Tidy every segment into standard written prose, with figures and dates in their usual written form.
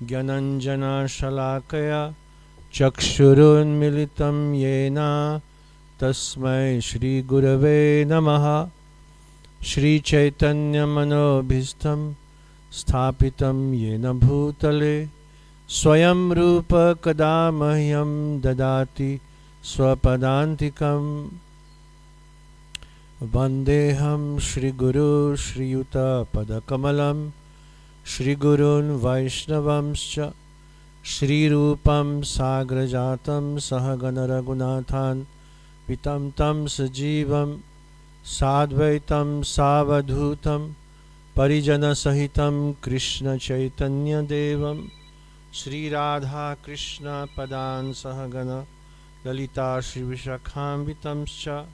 Gyananjana Shalakaya Chakshurunmilitam Yena Tasmai Shri Gurave Namaha. Shri Chaitanya Manobhistam Sthapitam Yena Bhutale Swayam Rupa Kadamahyam Dadati Swapadantikam. Vandeham Shri Guru Shri Yuta Padakamalam Shri Gurun Vaishnavamscha Shri Rupam Sagrajatam Sahagana Raghunathan Vitam Tam Sajivam Sadvaitam Savadhutam Parijana Sahitam Krishna Chaitanya Devam Shri Radha Krishna Padan Sahagana Lalita Shri Vishakham Vitamscha.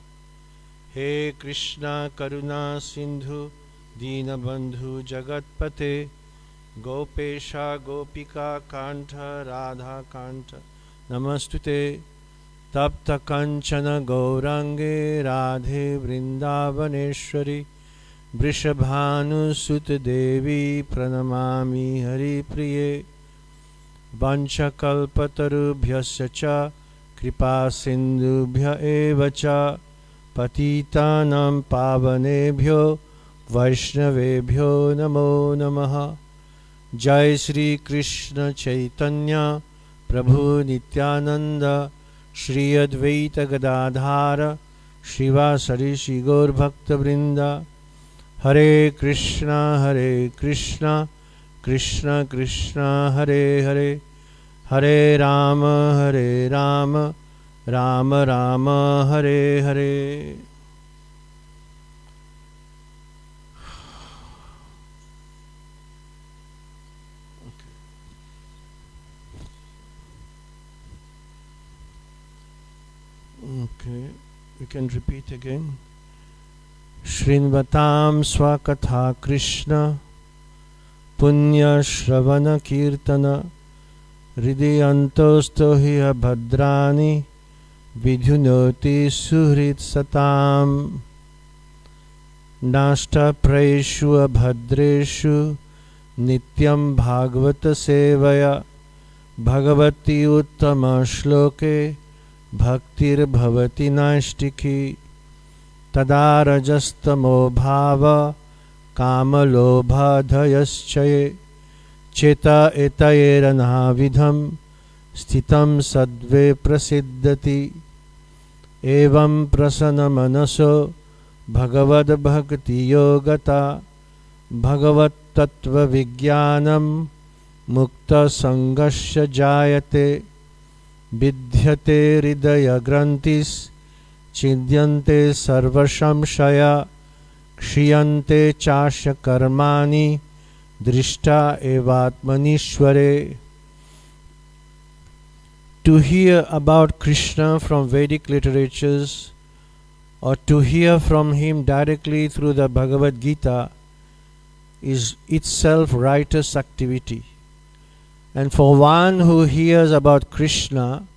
He Krishna Karuna Sindhu Deenabandhu Jagatpate Gopesha Gopika Kanta Radha Kanta Namastute Tapta Kanchana Gaurange Radhe Vrindavaneshwari Vrishabhanu Sut Devi Pranamami Hari Priye Vancha Kalpatarubhyasya cha Kripa Sindhubhya eva cha Patitanam Pavanebhyo Vaishnavebhyo Namo Namaha. Jai Shri Krishna Chaitanya Prabhu Nityananda Shri Advaita Gadadhara Shivasari Shri Gaur Bhakta Vrinda. Hare Krishna Krishna Krishna Hare Hare Hare Rama Rama Rama Hare Hare. Okay, we can repeat again. Shrinvatam Swakatha Krishna Punya Shravana Kirtana Hridayantostohiya Bhadrani Vidhunoti Suhrit Satam. Nashta Praeshu Abhadreshu Nityam Bhagavata Sevaya Bhagavati Uttama Shloke Bhaktir Bhavati Naishtiki. Tada Rajastamo Bhava Kamalobha Dhayaschaye Cheta Etayerana Vidham Sthitam Sadve Prasiddhati. Evam Prasana Manaso Bhagavad Bhakti Yogata Bhagavat Tattva Vijnanam Mukta Sangasya Jayate Vidhyate Hridaya Grantis Chidyante Sarvashamshaya Kshiyante Chasya Karmani Drishta Evatmanishware. To hear about Krishna from Vedic literatures or to hear from him directly through the Bhagavad Gita is itself righteous activity. And for one who hears about Krishna,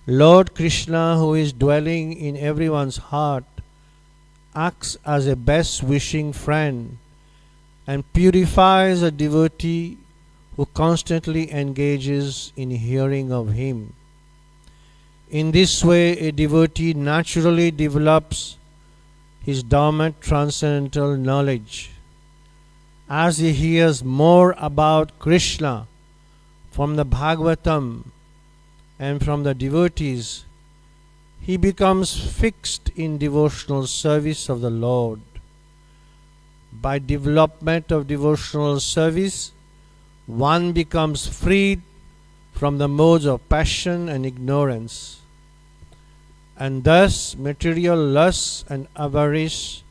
Lord Krishna, who is dwelling in everyone's heart, acts as a best wishing friend and purifies a devotee who constantly engages in hearing of him. In this way, a devotee naturally develops his dormant transcendental knowledge. As he hears more about Krishna from the Bhagavatam and from the devotees, he becomes fixed in devotional service of the Lord. By development of devotional service, one becomes freed from the modes of passion and ignorance, and thus material lusts and avarice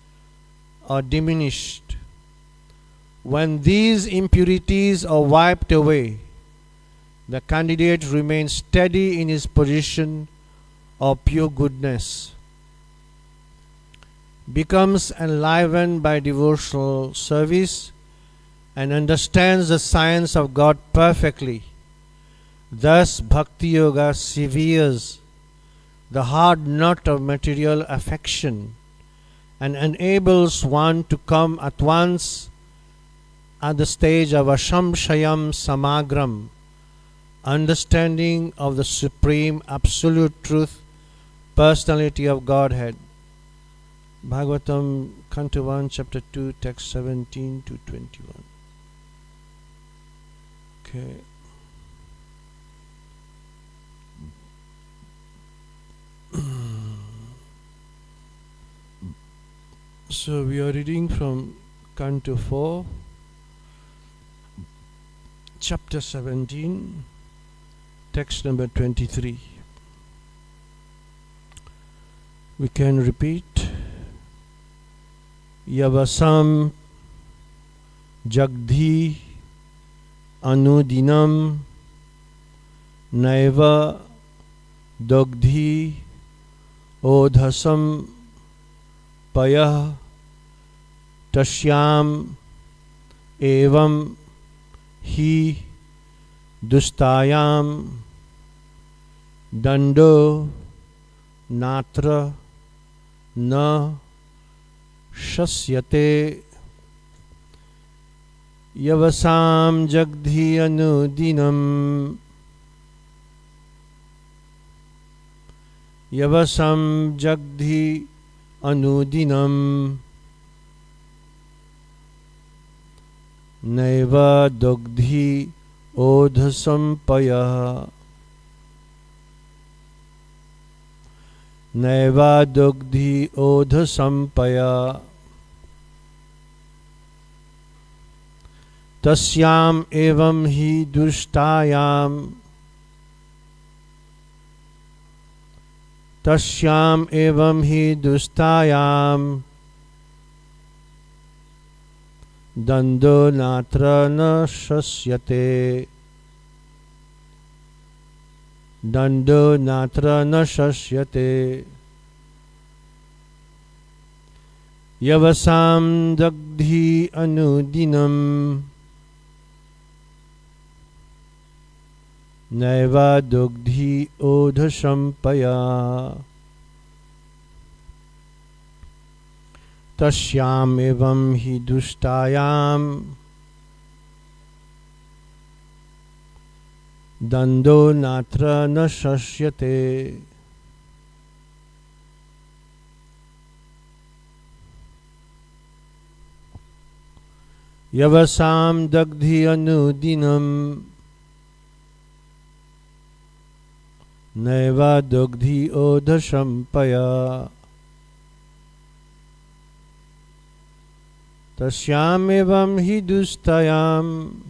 are diminished. When these impurities are wiped away, the candidate remains steady in his position of pure goodness, becomes enlivened by devotional service, and understands the science of God perfectly. Thus Bhakti Yoga severes the hard knot of material affection and enables one to come at once at the stage of Ashamshayam Samagram, understanding of the Supreme Absolute Truth, Personality of Godhead. Bhagavatam, Canto 1, Chapter 2, Text 17 to 21. Okay. So we are reading from Canto 4, Chapter 17, Text number 23. We can repeat. Yavasam Jagdhi Anudinam Naiva Dogdhi Odhasam Payah Tashyam Evam Hi Dustayam Dando Natra Na Shasyate Yavasam Jagdhi Anudinam Yavasam Jagdhi Anudinam Naiva Dogdhi Odhasampaya Naiva Dogdhi Odhasampaya Tasyam Evam Hi Dushtayam Tasyam Evam Hi Dustayam Dando Natra Na Shasyate Dando Natra Na Shasyate Yavasam Dagdhi Anudinam Naiva Dogdhi Odhasampaya Tasyam Evam Hi Dustayam Dando Natra Na Shasyate Yavasam Dagdhi Anudinam Naiva Dogdhi Odhasampaya Tasyam Evam Hi Dustayam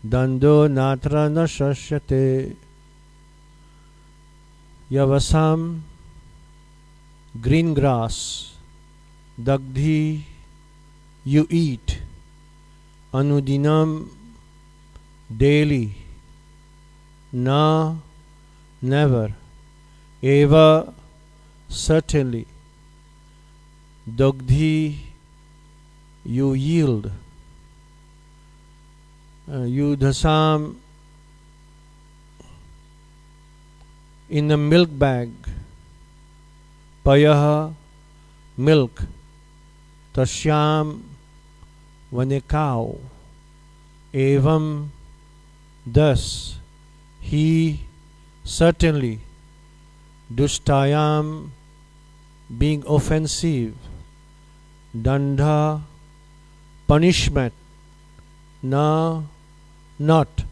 Dando Natra Na Shasyate Yavasam green grass, Dagdhi you eat, Anudinam daily, Na never, Eva certainly, Dogdhi you yield, Yudhasam in the milk bag, Payaha milk, Tasyam when a cow, Evam thus, he certainly, Dustayam being offensive, Danda punishment, Na not,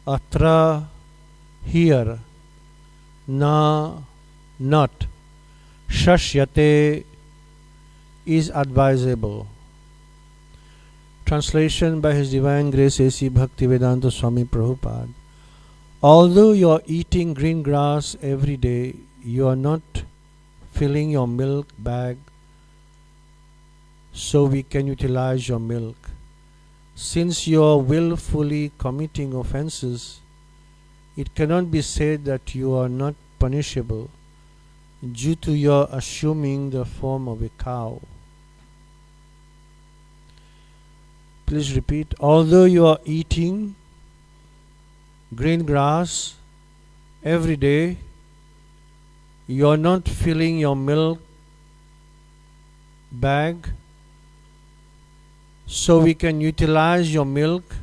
Atra here, Na not, Shashyate is advisable. Translation by His Divine Grace A.C. Bhaktivedanta Swami Prabhupada. Although you are eating green grass every day, you are not filling your milk bag so we can utilize your milk. Since you are willfully committing offenses, it cannot be said that you are not punishable due to your assuming the form of a cow. Please repeat. Although you are eating green grass every day, you are not filling your milk bag so we can utilize your milk.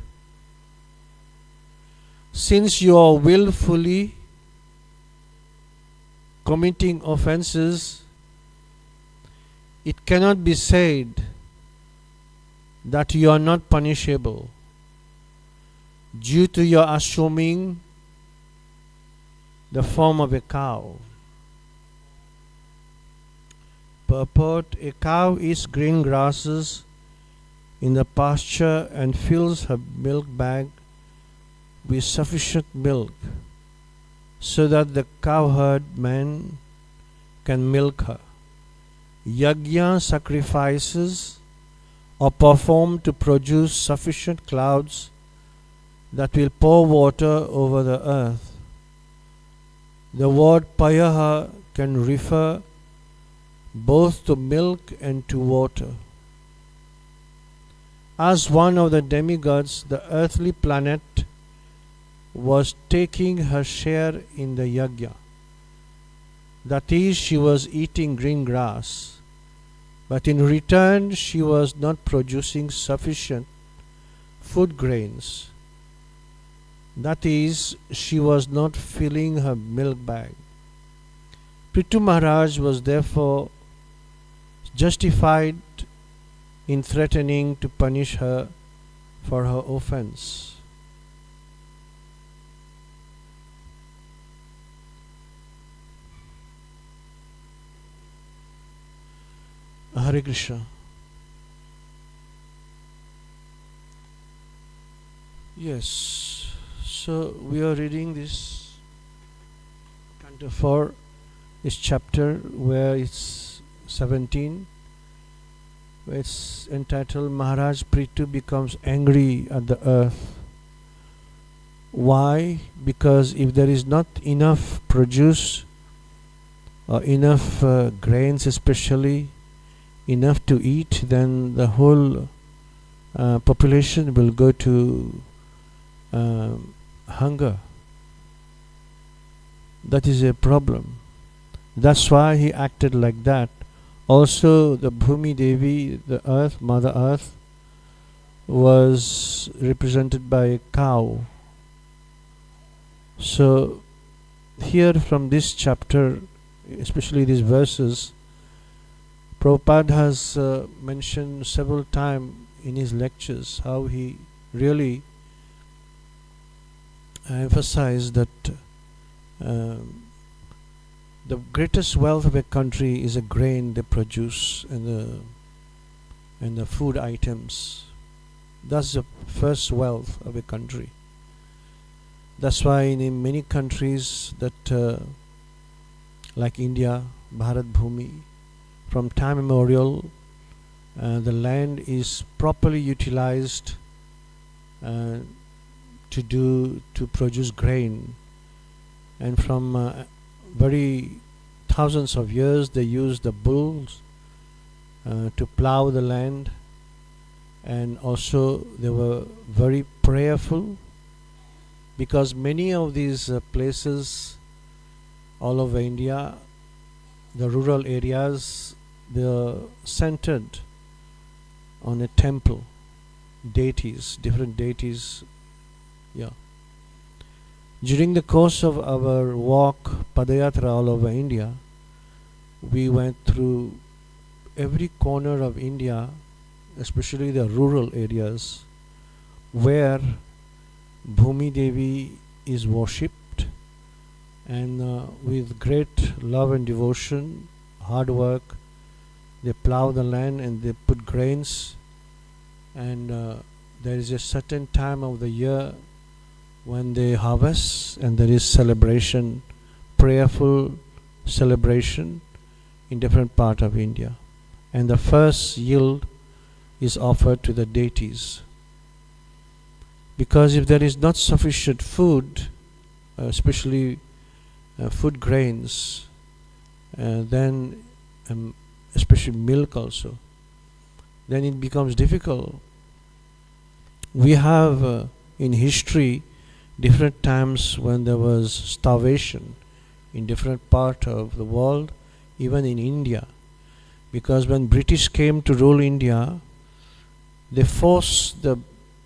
Since you are willfully committing offenses, it cannot be said that you are not punishable due to your assuming the form of a cow. Purport: a cow eats green grasses in the pasture and fills her milk bag with sufficient milk so that the cowherd man can milk her. Yajna sacrifices are performed to produce sufficient clouds that will pour water over the earth. The word payaha can refer both to milk and to water. As one of the demigods, the earthly planet was taking her share in the yajna. That is, she was eating green grass, but in return she was not producing sufficient food grains. That is, she was not filling her milk bag. Prithu Maharaj was therefore justified in threatening to punish her for her offense. Hare Krishna. Yes, so we are reading this Canto 4, this chapter where it's 17, where it's entitled Maharaj Prithu becomes angry at the earth. Why? Because if there is not enough produce or enough grains, especially enough to eat, then the whole population will go to hunger. That is a problem. That's why he acted like that. Also, the Bhumi Devi, the earth, Mother Earth, was represented by a cow. So, here from this chapter, especially these verses, Prabhupada has mentioned several times in his lectures how he really emphasized that the greatest wealth of a country is a grain they produce and the food items. That's the first wealth of a country. That's why in many countries that like India, Bharat Bhumi, from time immemorial, the land is properly utilized to produce grain, and from very thousands of years they use the bulls to plow the land, and also they were very prayerful, because many of these places all over India, the rural areas, they are centered on a temple, deities, different deities. Yeah. During the course of our walk, Padayatra, all over India, we went through every corner of India, especially the rural areas, where Bhumi Devi is worshipped, and with great love and devotion, hard work, they plow the land and they put grains, and there is a certain time of the year when they harvest, and there is celebration, prayerful celebration in different part of India, and the first yield is offered to the deities. Because if there is not sufficient food, especially food grains, then especially milk also, then it becomes difficult. We have in history different times when there was starvation in different part of the world, even in India, because when British came to rule India, they force the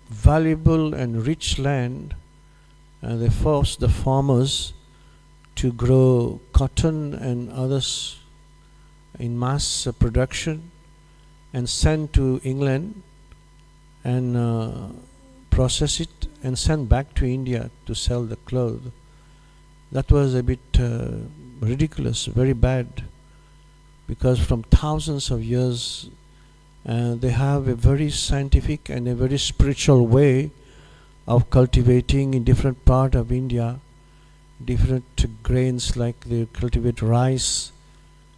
valuable and rich land, and they force the farmers to grow cotton and others in mass production and send to England and process it and send back to India to sell the cloth. That was a bit ridiculous, very bad, because from thousands of years they have a very scientific and a very spiritual way of cultivating in different part of India different grains, like they cultivate rice,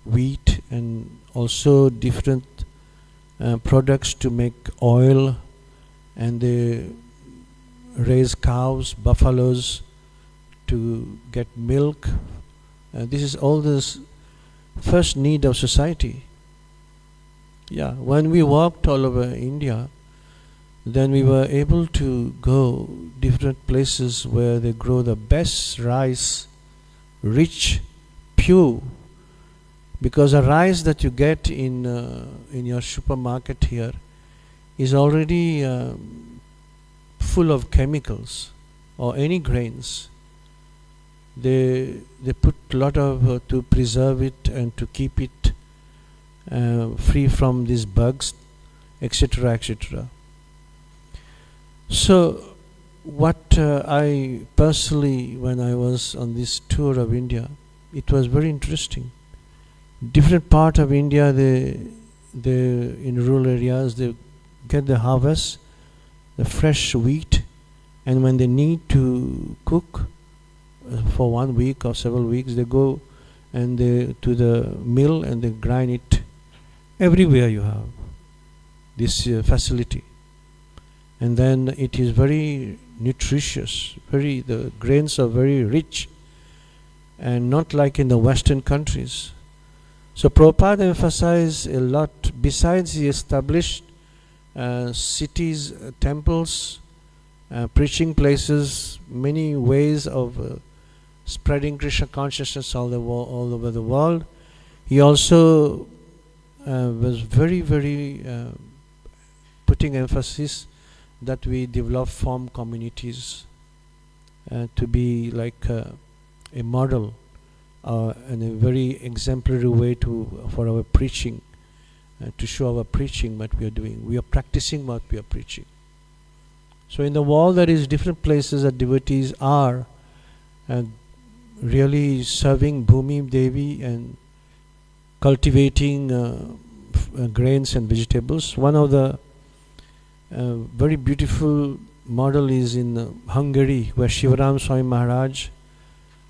wheat, and also different products to make oil, and they raise cows, buffaloes to get milk. This is all this first need of society. Yeah, when we walked all over India, then we were able to go different places where they grow the best rice, rich, pure. Because the rice that you get in your supermarket here is already full of chemicals, or any grains. They put a lot of to preserve it and to keep it free from these bugs, etc., etc. So what I personally, when I was on this tour of India, it was very interesting. Different part of India, they in rural areas, they get the harvest, the fresh wheat, and when they need to cook for 1 week or several weeks, they go and they to the mill and they grind it. Everywhere you have this facility, and then it is very nutritious. The grains are very rich, and not like in the Western countries. So Prabhupada emphasized a lot. Besides, he established cities, temples, preaching places, many ways of spreading Krishna consciousness all over the world. He also was very, very putting emphasis that we develop farm communities to be like a model and a very exemplary way for our preaching, to show our preaching what we are doing. We are practicing what we are preaching. So in the world there is different places that devotees are really serving Bhumi Devi and cultivating grains and vegetables. One of the very beautiful model is in Hungary, where Shivaram Swami Maharaj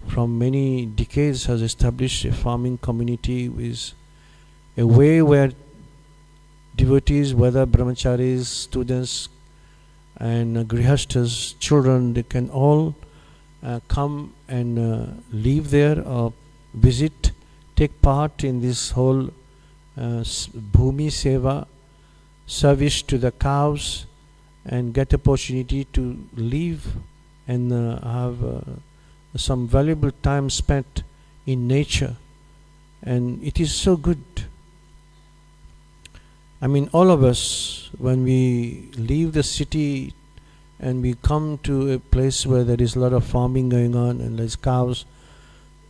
from many decades has established a farming community with a way where devotees, whether brahmacharis, students, and grihastas, children, they can all come and live there or visit, take part in this whole Bhumi Seva, service to the cows, and get opportunity to live and have some valuable time spent in nature. And it is so good. I mean, all of us, when we leave the city and we come to a place where there is a lot of farming going on and there's cows,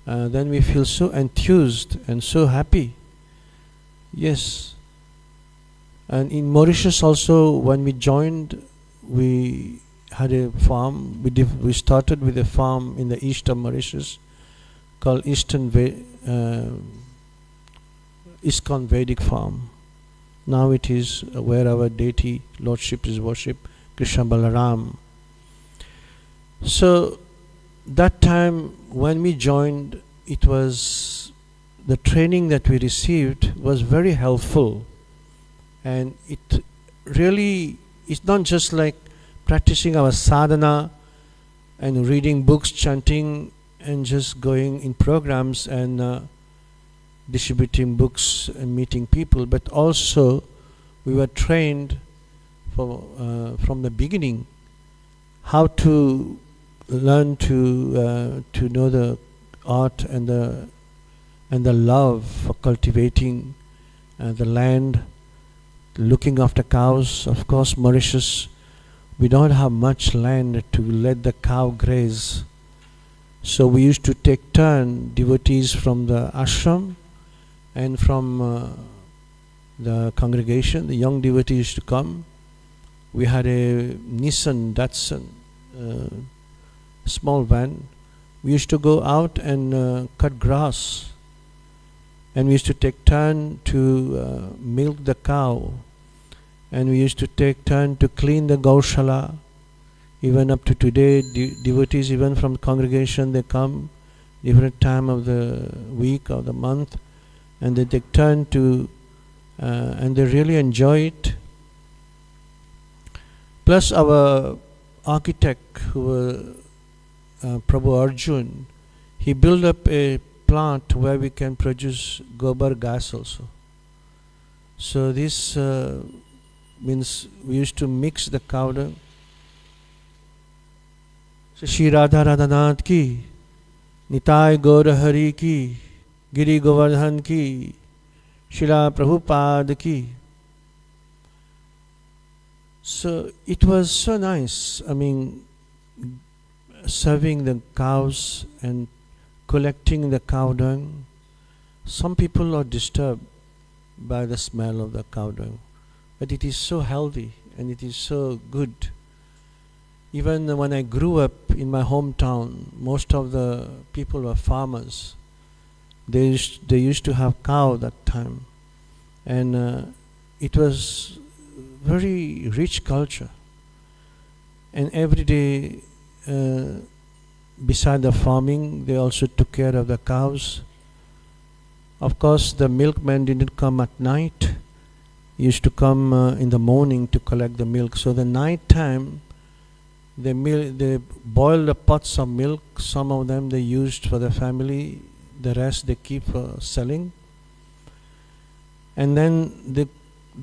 then we feel so enthused and so happy. Yes. And in Mauritius also, when we joined, we had a farm. We started with a farm in the east of Mauritius called Iskon Vedic Farm. Now it is where our deity lordship is worshipped, Krishna Balaram. So that time when we joined, it was the training that we received was very helpful, and it really is not just like practicing our sadhana and reading books, chanting, and just going in programs and distributing books and meeting people, but also we were trained from the beginning how to learn to know the art and the love for cultivating the land, looking after cows. Of course, Mauritius, we don't have much land to let the cow graze. So we used to take turn, devotees from the ashram and from the congregation, the young devotees used to come. We had a Nissan Datsun, small van. We used to go out and cut grass, and we used to take turn to milk the cow, and we used to take turn to clean the Gaushala. Even up to today, devotees even from congregation, they come different time of the week or the month, and they take turn to and they really enjoy it. Plus our architect, who was Prabhu Arjun, he built up a plant where we can produce gobar gas also. So this means we used to mix the cow dung. So Shri Radha Radhanath ki, Nitai Gaur Hari ki, Giri Govardhan ki, Srila Prabhupada ki. So it was so nice. I mean, serving the cows and collecting the cow dung. Some people are disturbed by the smell of the cow dung, but it is so healthy and it is so good. Even when I grew up in my hometown, most of the people were farmers. They used to have cow that time, and it was very rich culture. And every day, beside the farming, they also took care of the cows. Of course, the milkman didn't come at night. He used to come in the morning to collect the milk. So the night time, they boiled the pots of milk. Some of them they used for the family. The rest they keep for selling. And then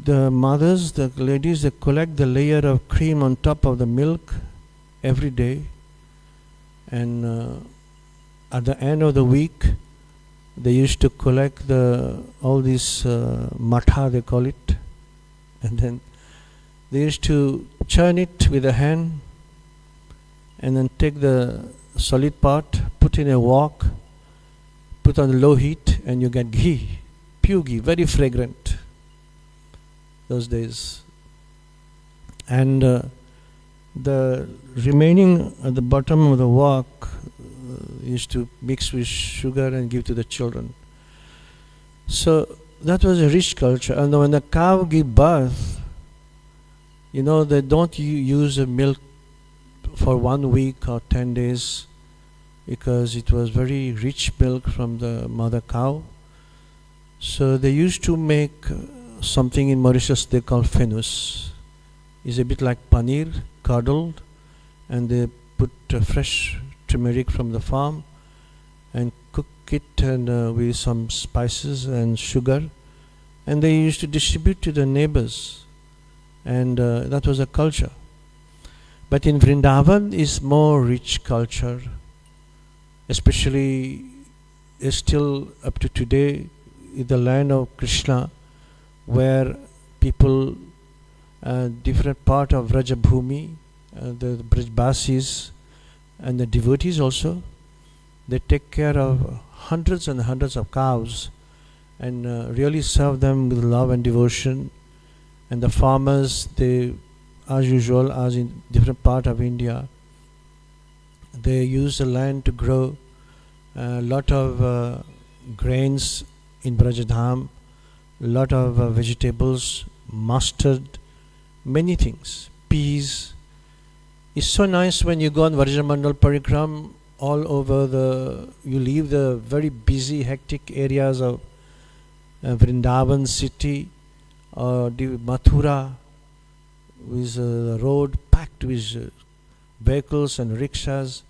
the mothers, the ladies, they collect the layer of cream on top of the milk every day. And at the end of the week, they used to collect all these matha, they call it. And then they used to churn it with a hand, and then take the solid part, put in a wok, put on low heat, and you get ghee, pure ghee, very fragrant those days. And the remaining at the bottom of the wok used to mix with sugar and give to the children. So that was a rich culture. And when the cow give birth, they don't use the milk for 1 week or 10 days, because it was very rich milk from the mother cow. So they used to make something in Mauritius they call fenus. It's a bit like paneer, curdled, and they put fresh turmeric from the farm and cook it and with some spices and sugar, and they used to distribute to the neighbors, and that was a culture. But in Vrindavan is more rich culture, especially still up to today in the land of Krishna, where people, different part of Vrajabhumi, the Brajbasis and the devotees also, they take care of hundreds and hundreds of cows and really serve them with love and devotion. And the farmers, they, as usual, as in different part of India, they use the land to grow a lot of grains in Brajadham, a lot of vegetables, mustard, many things, peas. It's so nice when you go on Varjamandal Parikram all over you leave the very busy, hectic areas of Vrindavan city or Mathura, with the road packed with vehicles and rickshaws,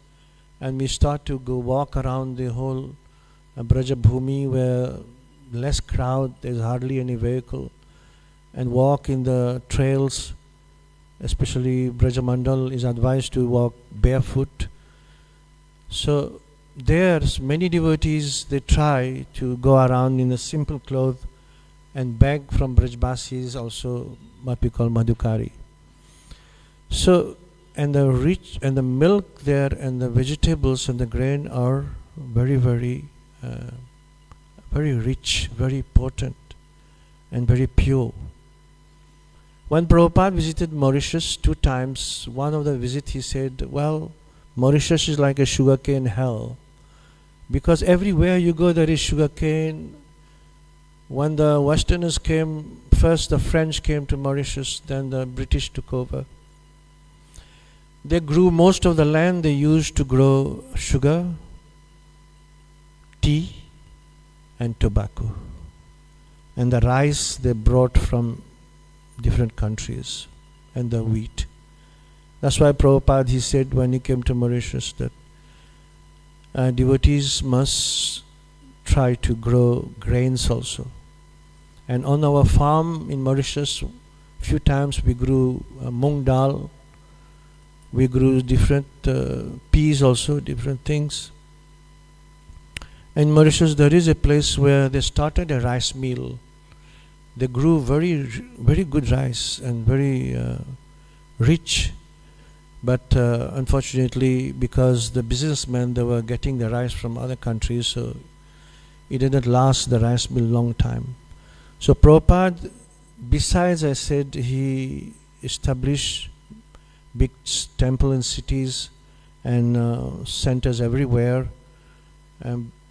and we start to go walk around the whole Brajabhumi where less crowd, there's hardly any vehicle, and walk in the trails. Especially Brajamandal is advised to walk barefoot. So there's many devotees, they try to go around in a simple cloth and beg from Brajbasis, also what we call Madhukari. So, and the rich and the milk there and the vegetables and the grain are very, very, very rich, very potent, and very pure. When Prabhupada visited Mauritius 2 times, one of the visits he said, well, Mauritius is like a sugarcane hell, because everywhere you go there is sugarcane. When the Westerners came, first the French came to Mauritius, then the British took over. They grew most of the land they used to grow sugar, tea, and tobacco. And the rice they brought from different countries, and the wheat. That's why Prabhupada, he said when he came to Mauritius that devotees must try to grow grains also. And on our farm in Mauritius, few times we grew mung dal, we grew different peas also, different things. In Mauritius there is a place where they started a rice mill. They grew very, very good rice and very rich. But unfortunately, because the businessmen, they were getting the rice from other countries, so it didn't last the rice mill long time. So Prabhupada, besides I said, he established big temple in cities and centers everywhere,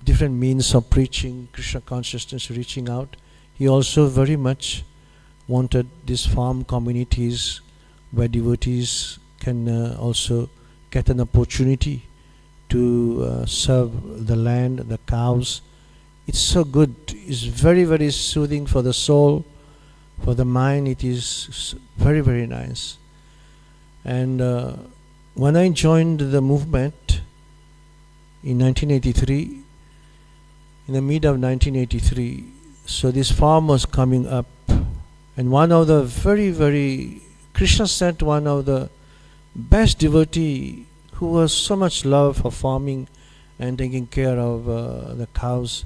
different means of preaching Krishna consciousness, reaching out. He also very much wanted these farm communities where devotees can also get an opportunity to serve the land, the cows. It's so good. It's very, very soothing for the soul, for the mind. It is very, very nice. And when I joined the movement in 1983, in the mid of 1983, so this farm was coming up, and one of the very, very, Krishna sent one of the best devotee who was so much love for farming and taking care of the cows,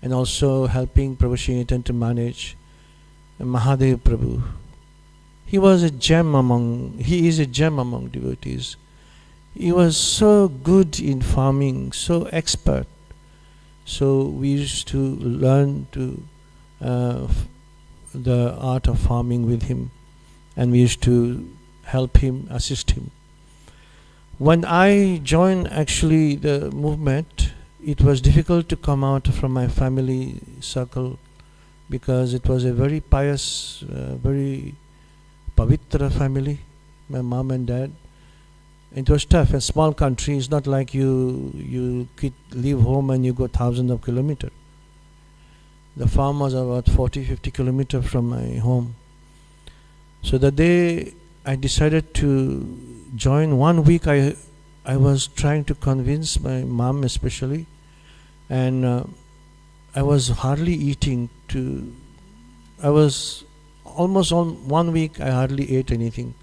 and also helping Prabhu Shinatan to manage Mahadev Prabhu. He is a gem among devotees. He was so good in farming, so expert. So we used to learn the art of farming with him, and we used to help him, assist him. When I joined actually the movement, it was difficult to come out from my family circle, because it was a very pious, very pavitra family, my mom and dad. It was tough. A small country is not like you leave home and you go thousands of kilometers. The farm was about 40-50 kilometers from my home. So the day I decided to join, 1 week I was trying to convince my mom especially, and I was hardly eating. I was almost on 1 week I hardly ate anything.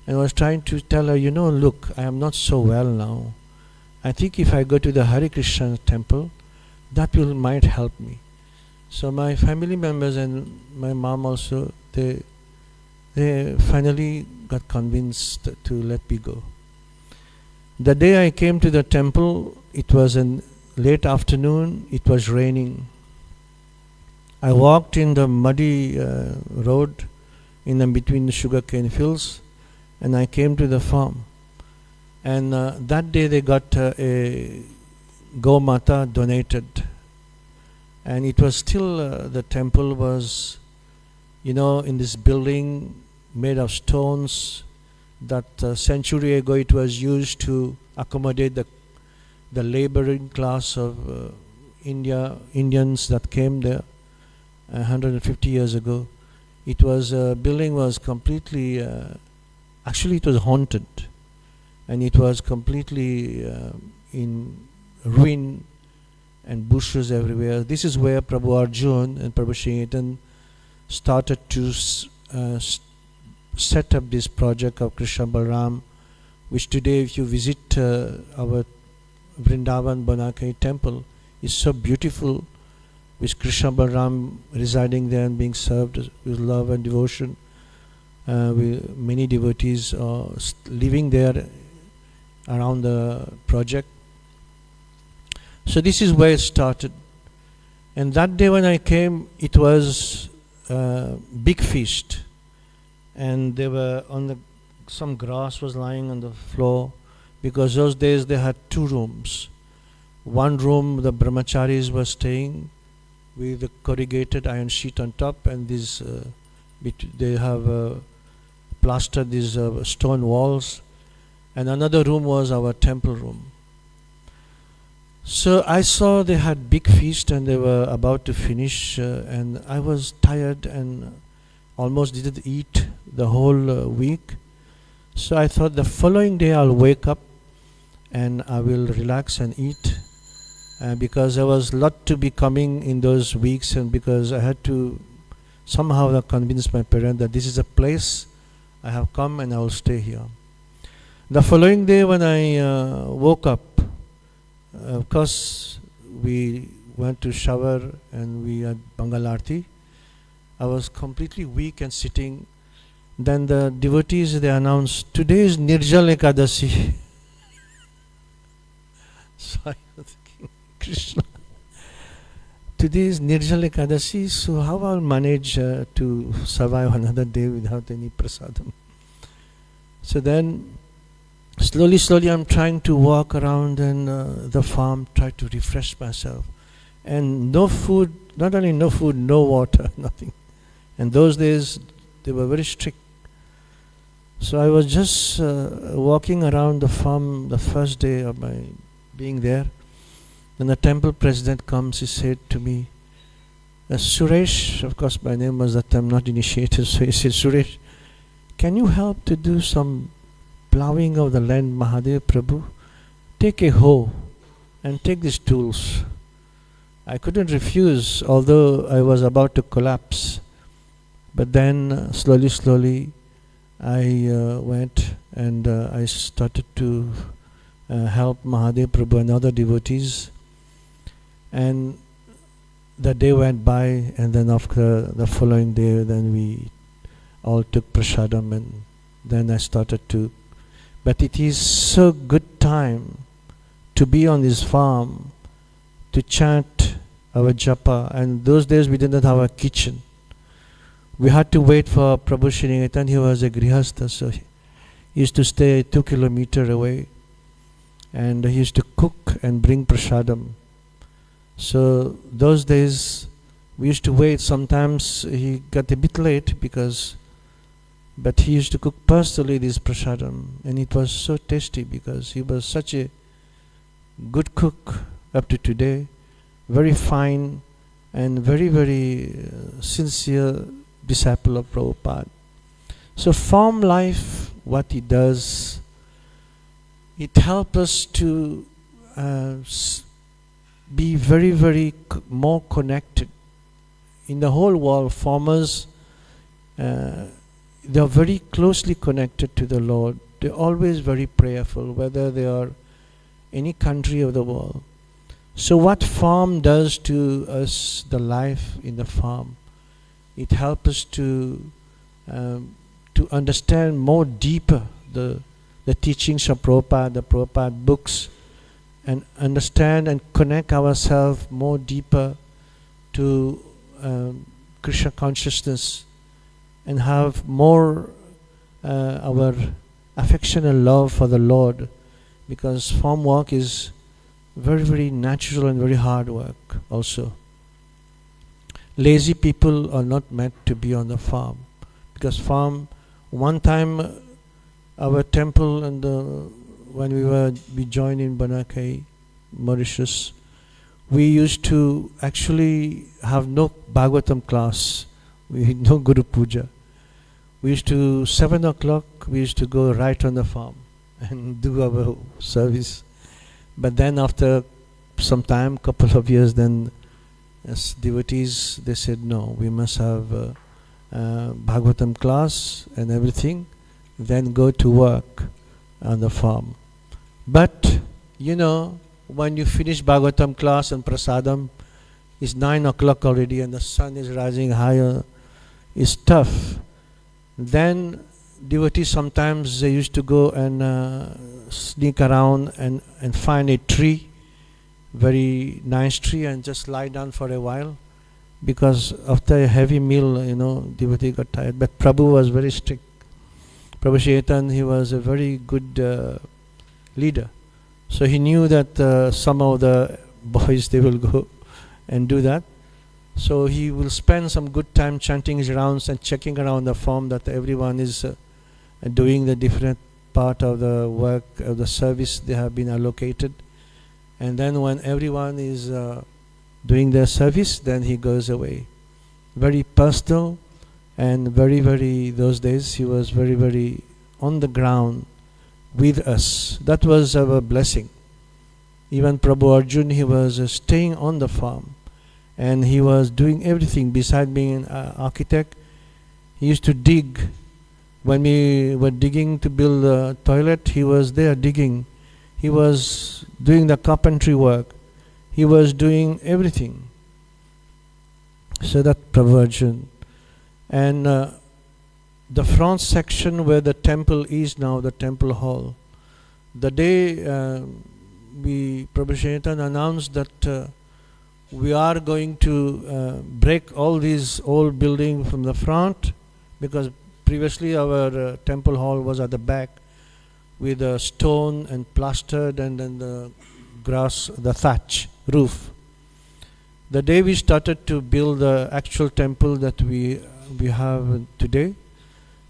And I was trying to tell her, look, I am not so well now. I think if I go to the Hare Krishna temple, that might help me. So my family members and my mom also, they finally got convinced to let me go. The day I came to the temple, it was in late afternoon, it was raining. I walked in the muddy road in between the sugarcane fields, and I came to the farm. And that day they got a Gomata donated. And it was still, the temple was, in this building made of stones that a century ago it was used to accommodate the laboring class of Indians that came there 150 years ago. It was, building was completely, actually it was haunted, and it was completely in ruin and bushes everywhere. This is where Prabhu Arjun and Prabhu Shinatan started to set up this project of Krishna Balaram, which today if you visit our Vrindavan Bonakai temple, is so beautiful, with Krishna Balaram residing there and being served with love and devotion. With many devotees living there around the project. So this is where it started. And that day when I came, it was a big feast. And they were some grass was lying on the floor, because those days they had 2 rooms. One room the brahmacharis were staying with a corrugated iron sheet on top, and this they have plastered these stone walls, and another room was our temple room. So I saw they had big feast and they were about to finish, and I was tired and almost didn't eat the whole week. So I thought the following day I'll wake up and I will relax and eat, because there was a lot to be coming in those weeks, and because I had to somehow convince my parents that this is a place I have come and I will stay here. The following day when I woke up, of course we went to shower and we had Bangal Aarti. I was completely weak and sitting. Then the devotees, they announced, today is Nirjal Ekadasi. So I was thinking, Krishna, today is Nirjal Ekadasi, so how I'll manage to survive another day without any prasadam? So then slowly I'm trying to walk around and the farm, try to refresh myself. And no food, not only no food, no water, nothing. And those days they were very strict. So I was just walking around the farm the first day of my being there. Then the temple president comes, he said to me, Suresh, of course my name was that time not initiated, so he said, Suresh, can you help to do some plowing of the land, Mahadev Prabhu? Take a hoe and take these tools. I couldn't refuse, although I was about to collapse. But then slowly I went and I started to help Mahadev Prabhu and other devotees. And the day went by, and then after the following day, then we all took prasadam, and then I started to. But it is so good time to be on this farm, to chant our japa. And those days we didn't have a kitchen. We had to wait for Prabhu Srinivatan. He was a grihastha, so he used to stay 2 kilometers away, and he used to cook and bring prasadam. So those days we used to wait. Sometimes he got a bit late but he used to cook personally this prasadam, and it was so tasty because he was such a good cook up to today, very fine and very sincere disciple of Prabhupada. So farm life, what it does, it helps us to be very more connected. In the whole world, farmers, they are very closely connected to the Lord. They are always very prayerful, whether they are any country of the world. So what farm does to us, the life in the farm, it helps us to understand more deeper the teachings of Prabhupada, the Prabhupada books, and understand and connect ourselves more deeper to Krishna consciousness, and have more our affection and love for the Lord, because farm work is very natural and very hard work also. Lazy people are not meant to be on the farm, because farm, one time our temple and when we joined in Banakai, Mauritius, we used to actually have no Bhagavatam class, we had no Guru Puja. We used to, 7 o'clock, we used to go right on the farm and do our service. But then after some time, couple of years, then as devotees, they said, no, we must have Bhagavatam class and everything, then go to work on the farm. But, when you finish Bhagavatam class and prasadam, It's 9 o'clock already and the sun is rising higher. It's tough. Then devotees sometimes they used to go and sneak around and find a tree, very nice tree, and just lie down for a while, because after a heavy meal, devotee got tired. But Prabhu was very strict. Prabhu Shaitan, he was a very good leader. So he knew that some of the boys, they will go and do that. So he will spend some good time chanting his rounds and checking around the form that everyone is doing the different part of the work, of the service they have been allocated. And then when everyone is doing their service, then he goes away. Very personal and very, those days he was very on the ground with us. That was our blessing. Even Prabhu Arjun, he was staying on the farm. And he was doing everything. Beside being an architect, he used to dig. When we were digging to build a toilet, he was there digging. He was doing the carpentry work. He was doing everything. So that Prabhu Arjun. And the front section where the temple is now, the temple hall, the day Prabhu Shaitan announced that we are going to break all these old buildings from the front, because previously our temple hall was at the back with a stone and plastered, and then the grass, the thatch roof. The day we started to build the actual temple that we have today,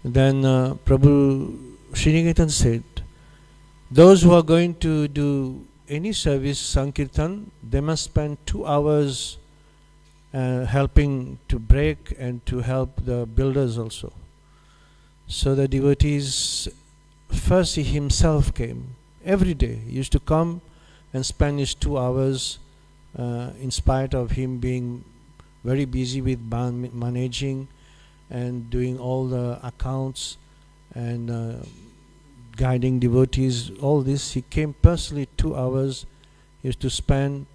then Prabhu Sriniketan said, those who are going to do any service, Sankirtan, they must spend 2 hours helping to break and to help the builders also. So the devotees, first he himself came. Every day he used to come and spend his 2 hours in spite of him being very busy with managing and doing all the accounts and guiding devotees, all this. He came personally 2 hours, he used to spend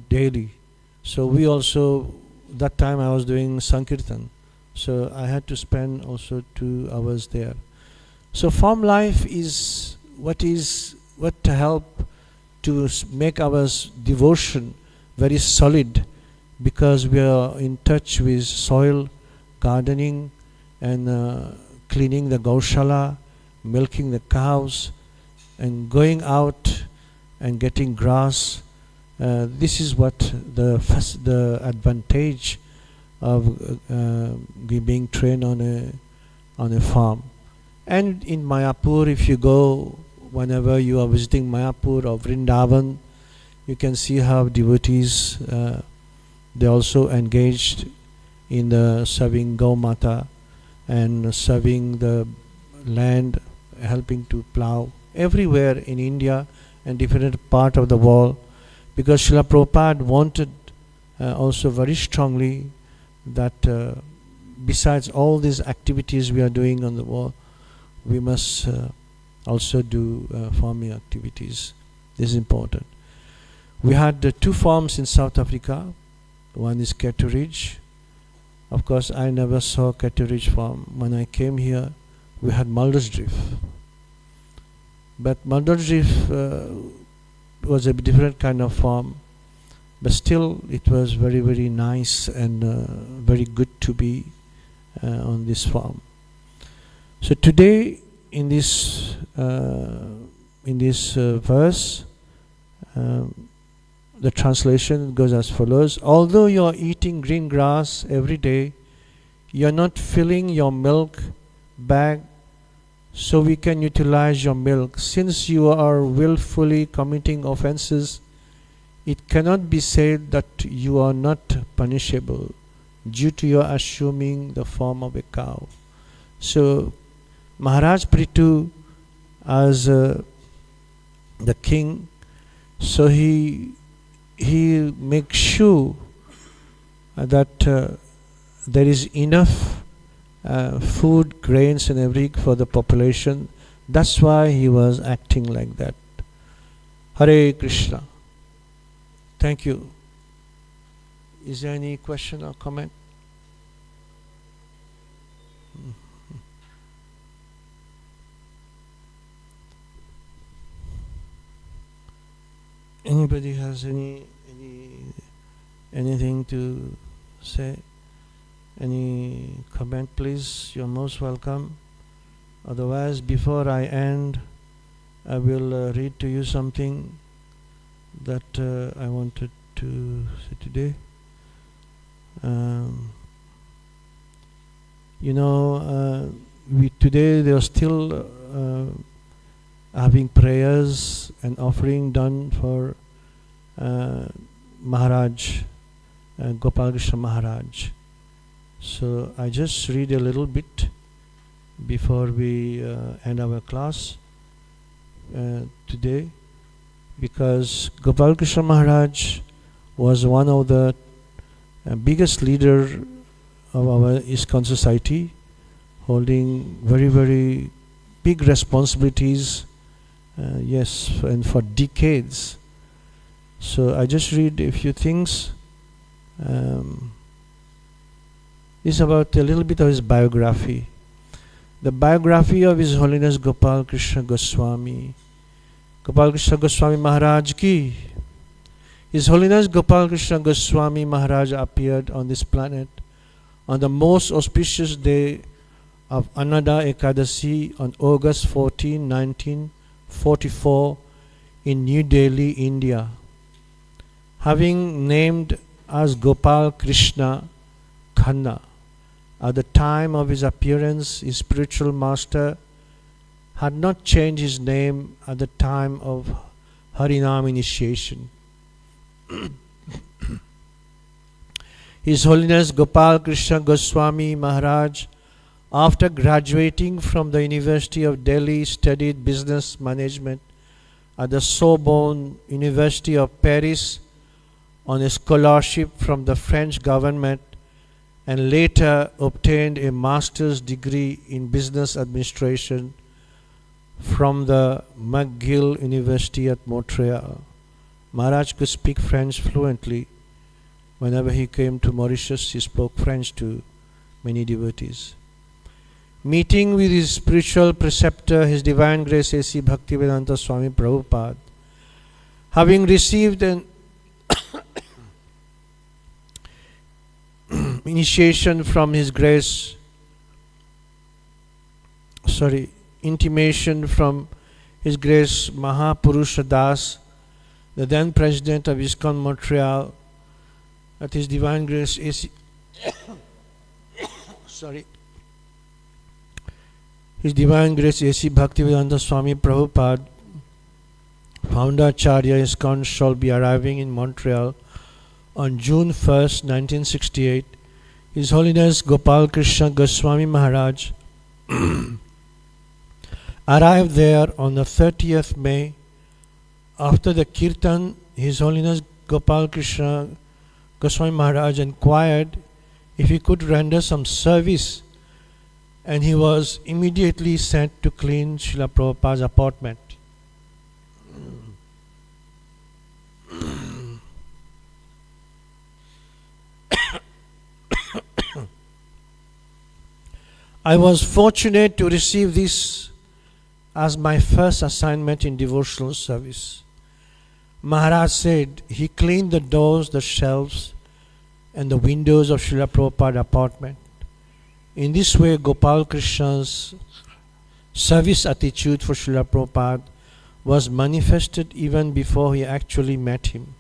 daily. So we also, that time I was doing Sankirtan, so I had to spend also 2 hours there. So farm life is what help to make our devotion very solid, because we are in touch with soil, gardening and cleaning the Gaushala, milking the cows and going out and getting grass. This is what the advantage of being trained on a farm. And in Mayapur, if you go, whenever you are visiting Mayapur or Vrindavan, you can see how devotees they also engaged in the serving Gau Mata and serving the land, helping to plow everywhere in India and different part of the world, because Srila Prabhupada wanted also very strongly that besides all these activities we are doing on the world, we must also do farming activities. This is important. We had 2 farms in South Africa. One is Ketteridge. Of course, I never saw Ketteridge farm. When I came here, we had Muldersdrift. But Muldersdrift was a different kind of farm. But still, it was very, very nice and very good to be on this farm. So today, in this verse, the translation goes as follows: although you are eating green grass every day, you are not filling your milk bag so we can utilize your milk. Since you are willfully committing offenses, it cannot be said that you are not punishable due to your assuming the form of a cow. So Maharaj Prithu, as the king, so he makes sure that there is enough food, grains and everything for the population. That's why he was acting like that. Hare Krishna. Thank you. Is there any question or comment? Anybody has anything to say? Any comment, please? You're most welcome. Otherwise, before I end, I will read to you something that I wanted to say today. We today they are still having prayers and offering done for Maharaj, Gopal Krishna Maharaj. So I just read a little bit before we end our class today, because Gopal Krishna Maharaj was one of the biggest leader of our ISKCON society, holding very, very big responsibilities, and for decades. So I just read a few things. It's about a little bit of his biography. The biography of His Holiness Gopal Krishna Goswami. Gopal Krishna Goswami Maharaj ki. His Holiness Gopal Krishna Goswami Maharaj appeared on this planet on the most auspicious day of Annada Ekadasi on August 14, 1944 in New Delhi, India. Having named as Gopal Krishna Khanna, at the time of his appearance, his spiritual master had not changed his name at the time of Harinam initiation. His Holiness Gopal Krishna Goswami Maharaj, after graduating from the University of Delhi, studied business management at the Sorbonne University of Paris on a scholarship from the French government, and later obtained a master's degree in business administration from the McGill University at Montreal. Maharaj could speak French fluently. Whenever he came to Mauritius, he spoke French to many devotees. Meeting with his spiritual preceptor, His Divine Grace A.C. Bhaktivedanta Swami Prabhupada, having received an intimation from His Grace Mahapurusha Das, the then President of ISKCON Montreal, that His Divine Grace A.C. His Divine Grace A.C. Bhaktivedanta Swami Prabhupada, Founderacharya ISKCON, shall be arriving in Montreal on June 1st, 1968. His Holiness Gopal Krishna Goswami Maharaj arrived there on the 30th May. After the Kirtan, His Holiness Gopal Krishna Goswami Maharaj inquired if he could render some service, and he was immediately sent to clean Srila Prabhupada's apartment. I was fortunate to receive this as my first assignment in devotional service. Maharaj said he cleaned the doors, the shelves, and the windows of Srila Prabhupada's apartment. In this way, Gopal Krishna's service attitude for Srila Prabhupada was manifested even before he actually met him.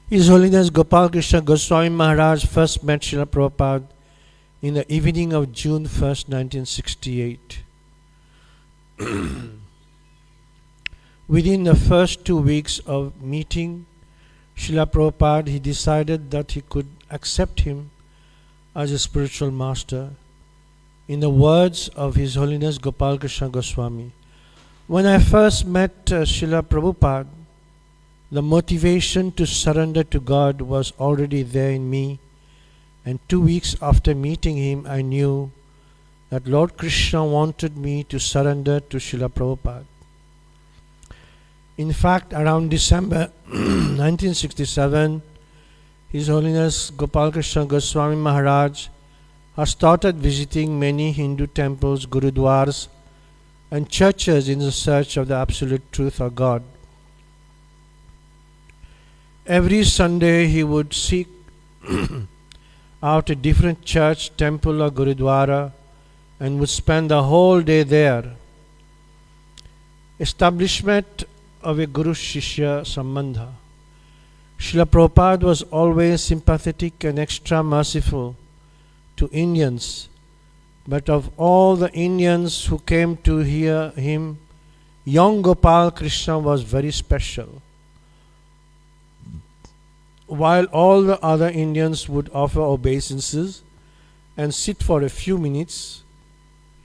His Holiness Gopal Krishna Goswami Maharaj first met Srila Prabhupada in the evening of June 1st, 1968. Within the first 2 weeks of meeting Srila Prabhupada, he decided that he could accept him as a spiritual master. In the words of His Holiness Gopal Krishna Goswami, when I first met Srila Prabhupada, the motivation to surrender to God was already there in me, and 2 weeks after meeting him, I knew that Lord Krishna wanted me to surrender to Srila Prabhupada. In fact, around December 1967, His Holiness Gopal Krishna Goswami Maharaj has started visiting many Hindu temples, gurudwaras, and churches in the search of the absolute truth of God. Every Sunday he would seek out a different church, temple or gurudwara and would spend the whole day there. Establishment of a Guru-Shishya Sambandha. Srila Prabhupada was always sympathetic and extra merciful to Indians, but of all the Indians who came to hear him, young Gopal Krishna was very special. While all the other Indians would offer obeisances and sit for a few minutes,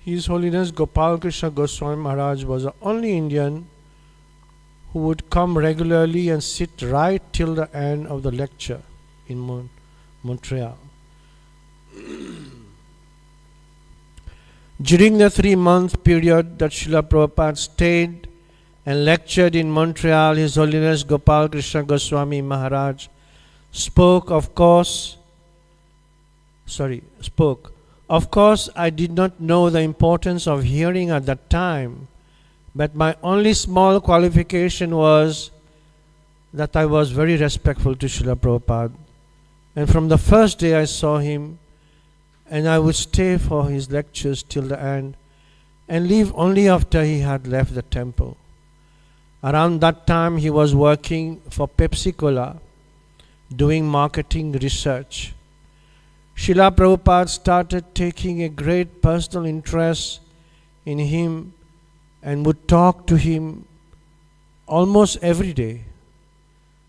His Holiness Gopal Krishna Goswami Maharaj was the only Indian who would come regularly and sit right till the end of the lecture in Montreal. During the 3-month period that Srila Prabhupada stayed and lectured in Montreal, His Holiness Gopal Krishna Goswami Maharaj spoke. Of course, I did not know the importance of hearing at that time, but my only small qualification was that I was very respectful to Srila Prabhupada. And from the first day I saw him, and I would stay for his lectures till the end and leave only after he had left the temple. Around that time he was working for Pepsi Cola, doing marketing research. Srila Prabhupada started taking a great personal interest in him and would talk to him almost every day.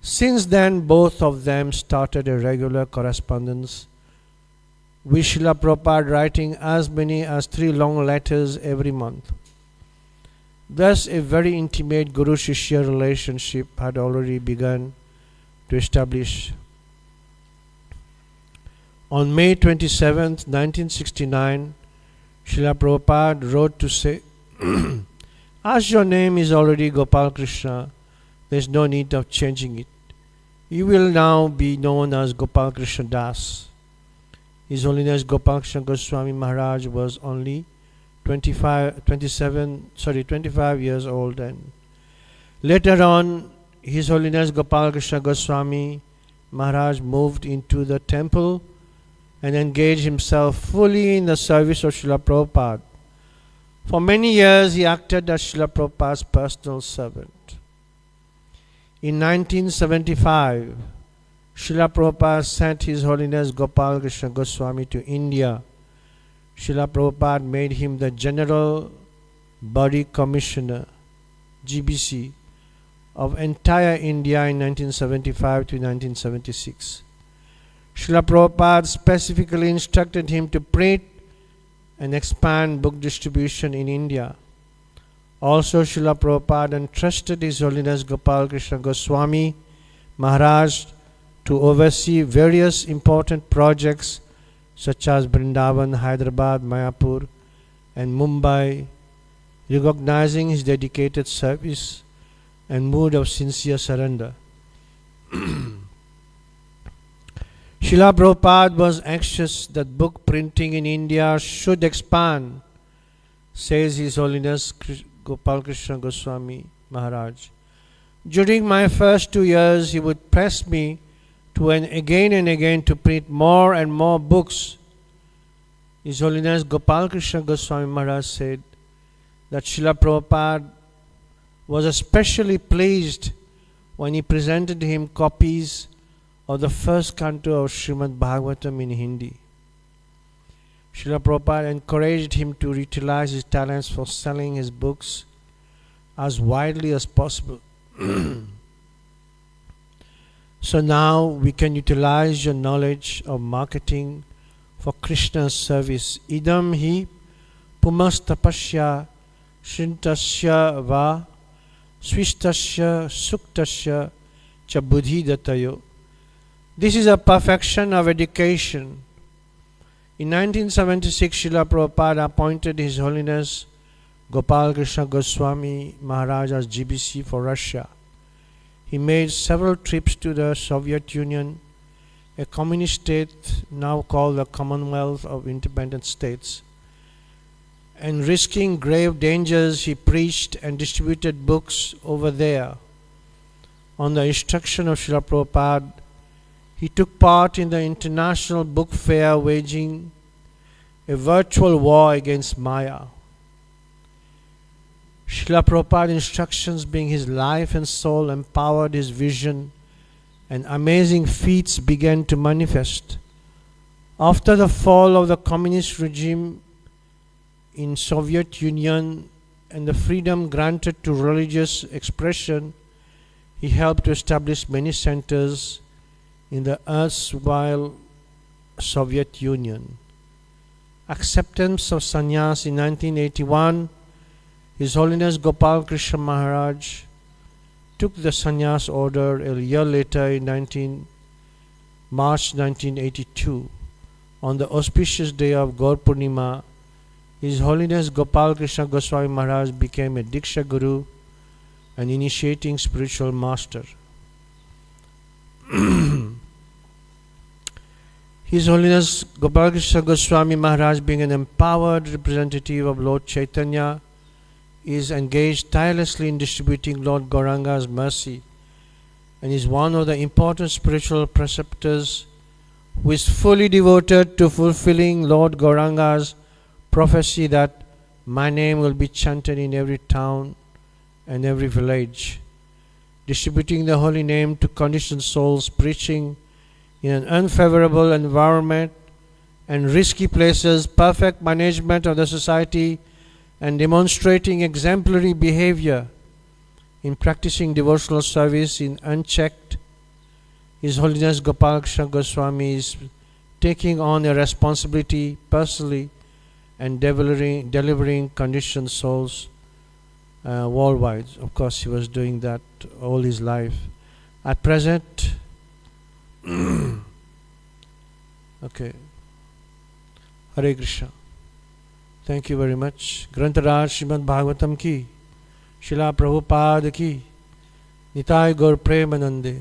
Since then, both of them started a regular correspondence, with Srila Prabhupada writing as many as 3 long letters every month. Thus, a very intimate Guru-Shishya relationship had already begun to establish. On May 27, 1969, Srila Prabhupada wrote to say, as your name is already Gopal Krishna, there is no need of changing it. You will now be known as Gopal Krishna Das. His Holiness Gopal Krishna Goswami Maharaj was only 25 years old, and later on His Holiness Gopal Krishna Goswami Maharaj moved into the temple and engaged himself fully in the service of Srila Prabhupada. For many years he acted as Srila Prabhupada's personal servant. In 1975, Srila Prabhupada sent His Holiness Gopal Krishna Goswami to India. Srila Prabhupada made him the General Body Commissioner, GBC, of entire India in 1975 to 1976. Srila Prabhupada specifically instructed him to print and expand book distribution in India. Also, Srila Prabhupada entrusted His Holiness Gopal Krishna Goswami Maharaj to oversee various important projects such as Vrindavan, Hyderabad, Mayapur and Mumbai, recognizing his dedicated service and mood of sincere surrender. Srila Prabhupada was anxious that book printing in India should expand, says His Holiness Gopal Krishna Goswami Maharaj. During my first 2 years, he would press me to again and again to print more and more books. His Holiness Gopal Krishna Goswami Maharaj said that Srila Prabhupada was especially pleased when he presented him copies of the first canto of Srimad Bhagavatam in Hindi. Srila Prabhupada encouraged him to utilize his talents for selling his books as widely as possible. So now we can utilize your knowledge of marketing for Krishna's service. Idam hi pumastapasya shrintasya va swistasya suktasya cha buddhi datayo. This is a perfection of education. In 1976, Srila Prabhupada appointed His Holiness Gopal Krishna Goswami Maharaj as GBC for Russia. He made several trips to the Soviet Union, a communist state now called the Commonwealth of Independent States. And risking grave dangers, he preached and distributed books over there. On the instruction of Srila Prabhupada, he took part in the international book fair, waging a virtual war against Maya. Srila Prabhupada's instructions, being his life and soul, empowered his vision, and amazing feats began to manifest. After the fall of the communist regime in Soviet Union and the freedom granted to religious expression, he helped to establish many centers in the erstwhile Soviet Union. Acceptance of sannyas in 1981, His Holiness Gopal Krishna Maharaj took the sannyas order a year later in March 1982. On the auspicious day of Gaur Purnima, His Holiness Gopal Krishna Goswami Maharaj became a Diksha Guru, an initiating spiritual master. His Holiness Gopal Krishna Goswami Maharaj, being an empowered representative of Lord Chaitanya, is engaged tirelessly in distributing Lord Gauranga's mercy and is one of the important spiritual preceptors who is fully devoted to fulfilling Lord Gauranga's prophecy that my name will be chanted in every town and every village. Distributing the holy name to conditioned souls, preaching in an unfavorable environment and risky places, perfect management of the society, and demonstrating exemplary behavior in practicing devotional service in unchecked. His Holiness Gopal Krishna Goswami is taking on a responsibility personally and delivering conditioned souls worldwide. Of course, he was doing that all his life. At present, okay, Hare Krishna. Thank you very much. Grantaraj Srimad Bhagavatam ki, Srila Prabhupada ki, Nitai Gaur Premanande.